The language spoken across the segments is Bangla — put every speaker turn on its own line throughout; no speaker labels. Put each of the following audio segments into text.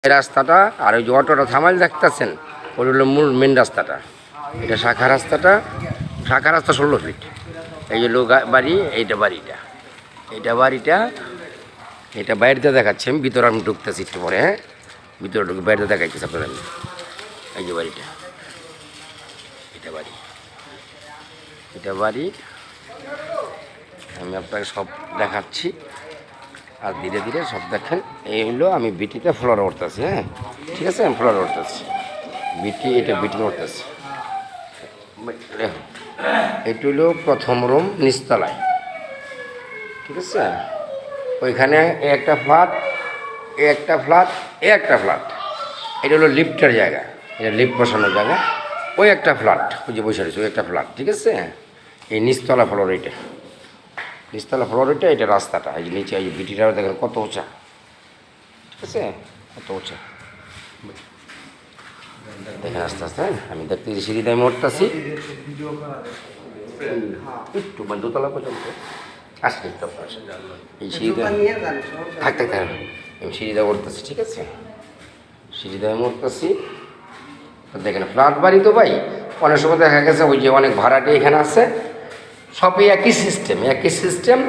এই রাস্তাটা আর ওই যে অটোটা থামাল দেখতেছেন ওটা হলো মূল মেন রাস্তাটা। এটা শাখা রাস্তাটা, শাখা রাস্তা 16 ফিট। এই যে লোক বাড়ি, এইটা বাড়িটা, এইটা বাড়িটা, এটা বাইরেতে দেখাচ্ছে। আমি ভিতরে আমি ঢুকতেছি একটু পরে। হ্যাঁ, ভিতরে ঢুকে বাইরেতে দেখাচ্ছি আপনার। আমি এই যে বাড়িটা, এটা বাড়ি, এটা বাড়ি, আমি আপনাকে সব দেখাচ্ছি আর ধীরে ধীরে সব দেখেন। এই হলো আমি বিটিতে ফ্লোর উঠতেছি। হ্যাঁ, ঠিক আছে, আমি ফ্লোর উঠতেছি বিটি, এটা বিটি উঠতেছি। এটা হলো প্রথম রুম নিচতলায়, ঠিক আছে। ওইখানে একটা ফ্ল্যাট, একটা ফ্ল্যাট, একটা ফ্ল্যাট। এটা হলো লিফটের জায়গা, এটা লিফট বসানোর জায়গা। ওই একটা ফ্ল্যাট, ওই যে বসে রয়েছে, ওই একটা ফ্ল্যাট, ঠিক আছে। এই নিচতলা ফ্লোর, এইটা নিচতলা ফ্লোর, এটা রাস্তাটা। এই যে নিচে এই যে বিটিটাও দেখেন কত উঁচা, ঠিক আছে, কত উঁচা দেখেন। আস্তে আস্তে আমি দেখতেছি, সিঁড়ি দিয়ে আমি উঠতেছি একটু, মানে দোতলা পর্যন্ত আসলে একটু এই সিঁড়িতে থাকতে থাকতে আমি সিঁড়ি দিয়ে উঠতেছি, ঠিক আছে। সিঁড়ি দিয়ে আমি উঠতেছি, দেখেন ফ্ল্যাট বাড়ি তো ভাই, অনেক সময় দেখা গেছে ওই যে অনেক ভাড়াটি এখানে আছে, সবই একই সিস্টেম, একই সিস্টেম।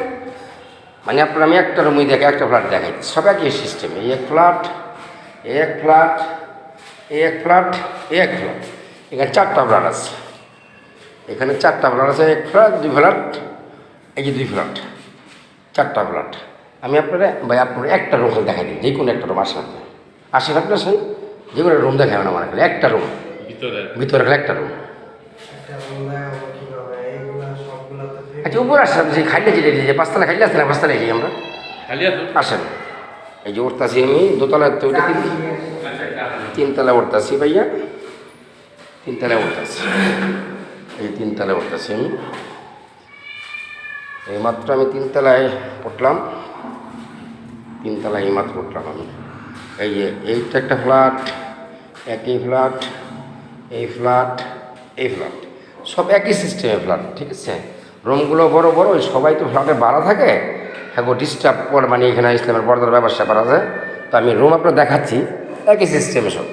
মানে আপনার আমি একটা রুমই দেখে একটা ফ্ল্যাট দেখাই, সব একই সিস্টেম। এই এক ফ্ল্যাট, এক ফ্ল্যাট, এক ফ্ল্যাট, এক ফ্ল্যাট। এখানে 4টা ফ্ল্যাট আছে, এখানে 4টা ফ্ল্যাট আছে। এক ফ্ল্যাট, 2 ফ্ল্যাট, এই যে 2 ফ্ল্যাট, 4টা ফ্ল্যাট। আমি আপনারা ভাই আপনার একটা রুম দেখাই দিই, যে কোনো একটা রুম আসেন, আপনি আসেন, আপনি আসেন, যে কোনো রুম দেখাবেন আমার খালি একটা রুম, ভিতরে খালি একটা রুম। আচ্ছা, উপরে আসেন, যে খাইলে যে 5তলা খাইলে আসতে না, 5তলায় যাই আমরা, আসেন। এই যে উঠতেছি আমি দোতলায়, তো ওইটা 3তলায় উঠতেছি ভাইয়া, 3তলায় উঠতেছি, এই 3তলায় উঠতেছি আমি। এইমাত্র আমি 3তলায় উঠলাম, 3তলায় এইমাত্র উঠলাম আমি। এই যে এইটা একটা ফ্ল্যাট, একই ফ্ল্যাট, এই ফ্ল্যাট, এই ফ্ল্যাট, সব একই সিস্টেমের ফ্ল্যাট, ঠিক আছে। রুমগুলো বড় বড়, ওই সবাই তো ফ্ল্যাটে ভাড়া থাকে, হ্যাঁ ডিস্টার্ব করে, মানে এখানে ইসলামের পর্দার ব্যবসা করা যায়। তো আমি রুম আপনার দেখাচ্ছি, একই সিস্টেমে সব।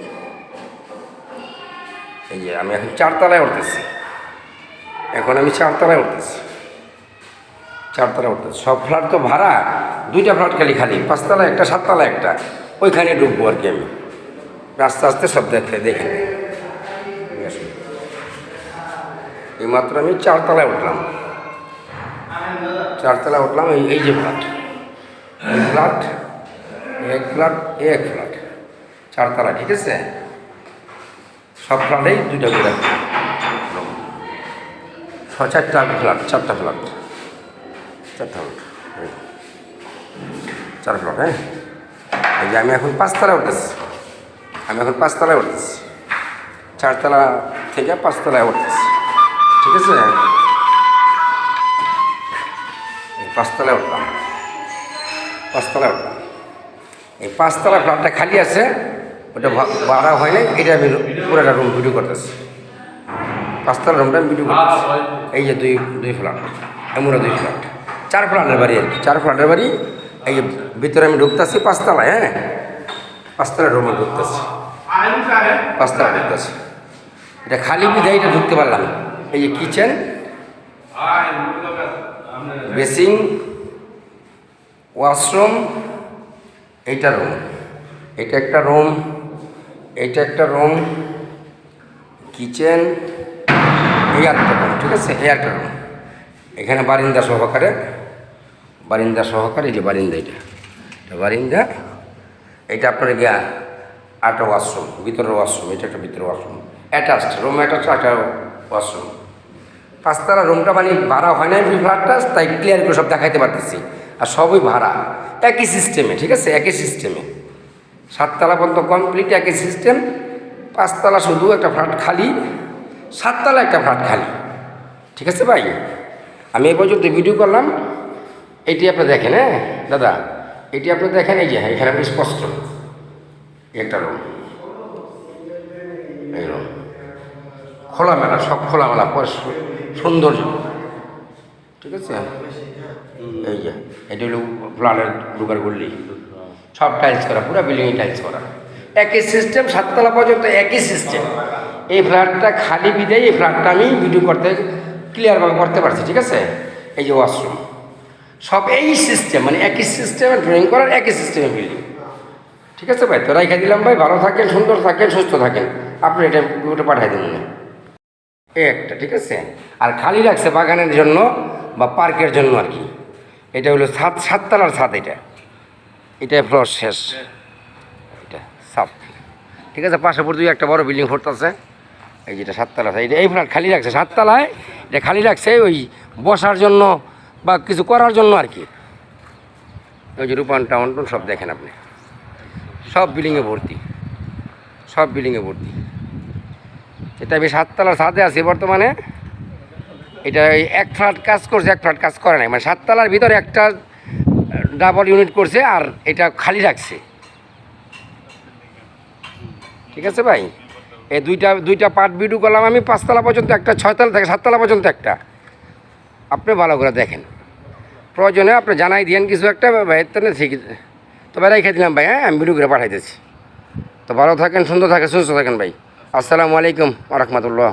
এই যে আমি এখন 4তলায় উঠতেছি, এখন আমি 4তলায় উঠতেছি, 4তলায় উঠতেছি। সব ফ্ল্যাট তো ভাড়া, 2টা ফ্ল্যাট খালি, 5তলা একটা, 7তলা একটা, ওইখানে ঢুকবো আর কি আমি। আস্তে আস্তে সব দেখে এইমাত্র আমি 4তলায় উঠলাম, 4তলায় উঠলাম। এই যে ফ্ল্যাট, এই ফ্ল্যাট, এক ফ্ল্যাট, এক ফ্ল্যাট, 4তলা, ঠিক আছে। সব ফ্ল্যাটেই 2টা করে, 4টা ফ্ল্যাট, 4টা ফ্ল্যাট, 4টা ফ্ল্যাট, 4 ফ্ল্যাট। হ্যাঁ, এই যে আমি এখন 5তলায় উঠতেছি, আমি এখন 5তলায় উঠতেছি, 4তলা থেকে 5তলায় উঠতেছি, ঠিক আছে। 5তলায় উঠলাম, 5তলায় উঠলাম। এই 5তলা ফ্ল্যাটটা খালি আছে, ওটা ভাড়া হয় নাই, এটা আমি পুরোটা রুম ভিডিও করতেছি। 5তলা রুমটা আমি ভিডিও করতেছি। এই যে দুই ফ্ল্যাট, এমন 2 ফ্ল্যাট, 4 ফ্ল্যাটের বাড়ি আর কি, 4 ফ্ল্যাটের বাড়ি। এই যে ভিতরে আমি ঢুকতেছি 5তলায়, হ্যাঁ 5তলার রুমে ঢুকতেছি, 5তলায় ঢুকতেছি। এটা খালি বিধায় এটা ঢুকতে পারলাম। এই যে কিচেন, বেসিং, ওয়াশরুম, এইটা রুম, এটা একটা রুম, এইটা একটা রুম, কিচেন, এই একটা রুম, ঠিক আছে, এই একটা রুম। এখানে বারিন্দা সহকারে, বারিন্দা সহকারে, এই যে বারিন্দা, এটা বারিন্দা, এটা আপনার গিয়া 8টা ওয়াশরুম, ভিতরের ওয়াশরুম, এটা একটা ভিতরের ওয়াশরুম, অ্যাটাচড রুম, অ্যাটাচড 8টা ওয়াশরুম। 5তলা রুমটা মানে ভাড়া হয় না ফ্ল্যাটটা, তাই ক্লিয়ার করে সব দেখাইতে পারতেছি। আর সবই ভাড়া, একই সিস্টেমে, ঠিক আছে, একই সিস্টেমে। 7তলা পর্যন্ত কমপ্লিট, একই সিস্টেম। 5তলা শুধু একটা ফ্ল্যাট খালি, 7তলা একটা ফ্ল্যাট খালি, ঠিক আছে ভাই। আমি এই পর্যন্ত ভিডিও করলাম, এটি আপনি দেখেন। হ্যাঁ দাদা, এটি আপনি দেখেন, এই যে এখানে আপনি স্পষ্ট একটা রুম, এই রুম খোলামেলা, সব খোলামেলা, সৌন্দর্য, ঠিক আছে। এই যে এটা হলো ফ্ল্যাটের ঢুকার করলেই সব টাইলস করা, পুরো বিল্ডিংয়ে টাইলস করা, একই সিস্টেম, 7 তলা পর্যন্ত একই সিস্টেম। এই ফ্ল্যাটটা খালি বিদায় এই ফ্ল্যাটটা আমি ভিডিও করতে ক্লিয়ারভাবে করতে পারছি, ঠিক আছে। এই যে ওয়াশরুম সব এই সিস্টেম, মানে একই সিস্টেমে ড্রয়িং করার একই সিস্টেমে বিল্ডিং, ঠিক আছে ভাই। তো রাইখা দিলাম ভাই, ভালো থাকেন, সুন্দর থাকেন, সুস্থ থাকেন। আপনি এটা ওটা পাঠাই দেবেন না, এই একটা, ঠিক আছে। আর খালি রাখছে বাগানের জন্য বা পার্কের জন্য আর কি। এটা হলো 7 তলার ছাদ, এটা ফ্লোর শেষ, এটা সাপ, ঠিক আছে। পাশে পর একটা বড় বিল্ডিং ফুটতেছে, এই যেটা 7 তলা, এটা এই ফ্ল্যাট খালি রাখছে 7 তলায়। এটা খালি রাখছে ওই বসার জন্য বা কিছু করার জন্য আর কি। ওই যে রূপান টাউন সব দেখেন আপনি, সব বিল্ডিংয়ে ভর্তি, সব বিল্ডিংয়ে ভর্তি। এটা আমি 7 তলার ছাদে আছি বর্তমানে। এটা ওই 1 ফ্ল্যাট কাজ করছে, 1 ফ্ল্যাট কাজ করে নাই, মানে 7 তলার ভিতরে একটা ডাবল ইউনিট করছে আর এটা খালি রাখছে, ঠিক আছে ভাই। এই দুইটা পার্ট ভিডিও করলাম আমি। 5 তলা পর্যন্ত একটা, 6 তলা থেকে 7 তলা পর্যন্ত একটা। আপনি ভালো করে দেখেন, প্রয়োজনে আপনি জানাই দিয়েন কিছু একটা ভাইয়ের তেনে ঠিক। তো ভাই রেখে দিলাম ভাই, হ্যাঁ আমি ভিডিও করে পাঠাইতেছি। তো ভালো থাকেন, সুন্দর থাকেন, সুস্থ থাকেন ভাই। আসসালামু আলাইকুম ওয়া রাহমাতুল্লাহ।